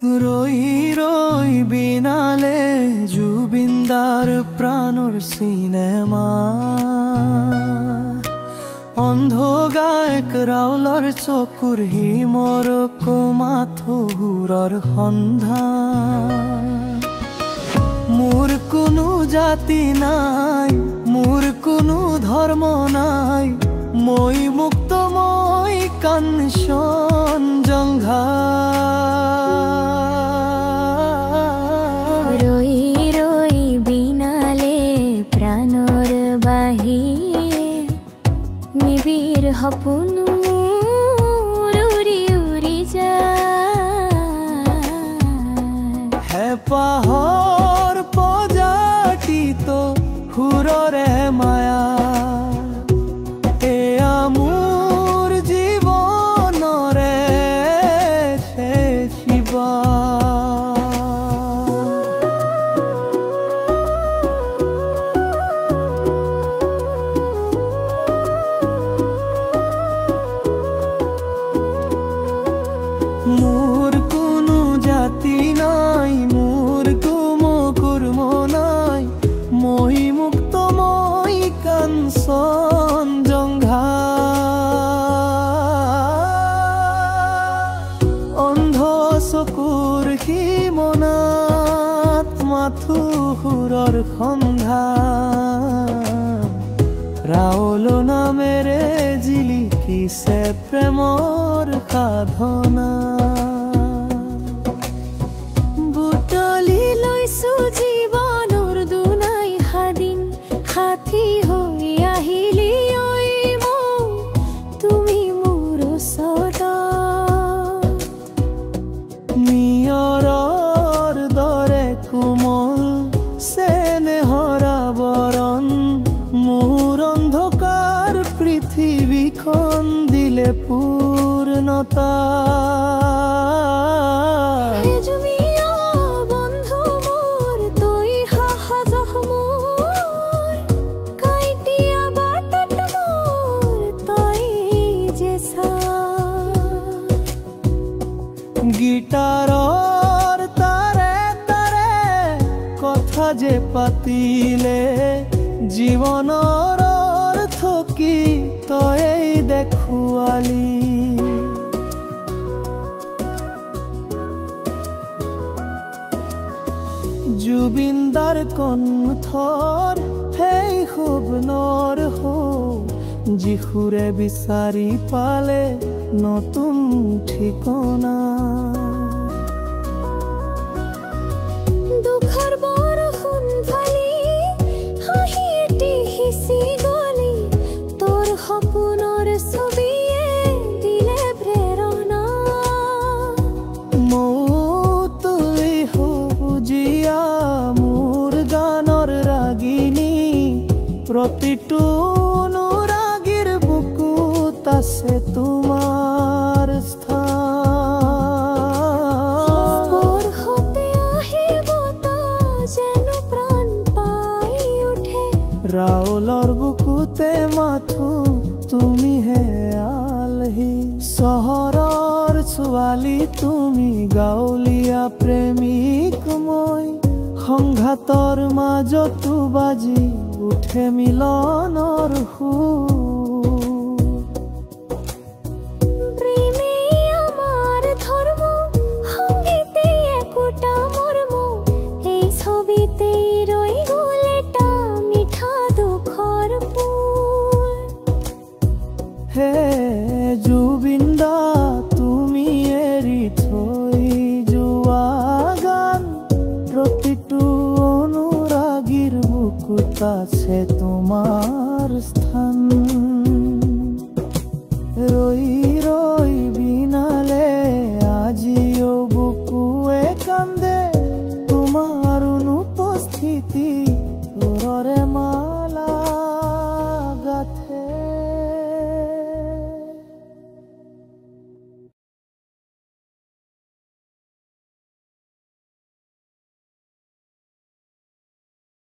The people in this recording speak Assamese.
রই রই বিনালে জুবিনদার প্রাণর সিনেমা অন্ধ গায়ক রাউলর চকুর হিমর মাথুরর সন্ধান। মোর কোনো জাতি নাই, মোর কোনো ধর্ম নাই, মই মুক্ত মই কাঞ্চন জংঘা। রই রই বিনালে প্রাণর বাহির নিবিড় সপোন উৰি উৰি যায়। হেঁপাহৰ প্ৰজাতিত সুৰৰে মায়া, এয়া মোৰ জীৱনৰে শিৱা। মোৰ কোনো জাতি নাই, মোৰ কোনো কৰ্ম নাই, মই মুক্ত মই কাঞ্চন জংঘা। অন্ধ চকুৰ সীমনাত মাথুৰৰ সন্ধান। ৰাউল নামেৰে জিলিকিছে প্ৰেমৰ সাধনা। বুটলি লৈছো জীৱনৰ দুনাই সাদিন, সাথী হৈ আহিলি ঐ মোৰ তুমি মোৰ ওচৰত। নিয়ৰৰ দৰে কোমল চেনেহৰ বৰণ, মোৰ অন্ধকাৰ পৃথিৱীখন দিলে পূৰ্ণতা। গীটাৰৰ তাৰে তাৰে কথা যে পাতিলে, জীৱনৰ অৰ্থ কি তই দেখুৱালি। জুবিনদাৰ কণ্ঠৰ সেই সপোনৰ যি সুৰে বিচাৰি পালে নতুন ঠিকনা। দুখৰ বৰষুণ ঢালি হাঁহি এটি সিঁচি গলি, তোৰ সপোনৰ ছবিয়ে দিলে প্ৰেৰণা। মৌ তুই সেউজীয়া মোৰ গানৰ ৰাগিনী, প্ৰতিটো অনুৰাগীৰ বুকুত আছে তোমাৰ স্থান। বৰ্ষতে আহিব যেন প্ৰাণ পাই উঠে, ৰাউলৰ বুকুতে মাথো তুমিহে আলহী। চহৰৰ ছোৱালী তুমি গাঁৱলীয়া প্ৰেমিক মই, সংঘাতৰ মাজতো বাজি উঠে মিলনৰ সুৰ। প্ৰেমে আমাৰ ধৰ্ম, সংগীতে একোটা মৰ্ম, এই ছবিতে ৰৈ গ'ল এটা মিঠা দুখৰ ফুল। হে জুবিনদা তুমি এৰি থৈ যোৱা গান, প্ৰতিটো অনুৰাগীৰ বুকুত আছে তোমাৰ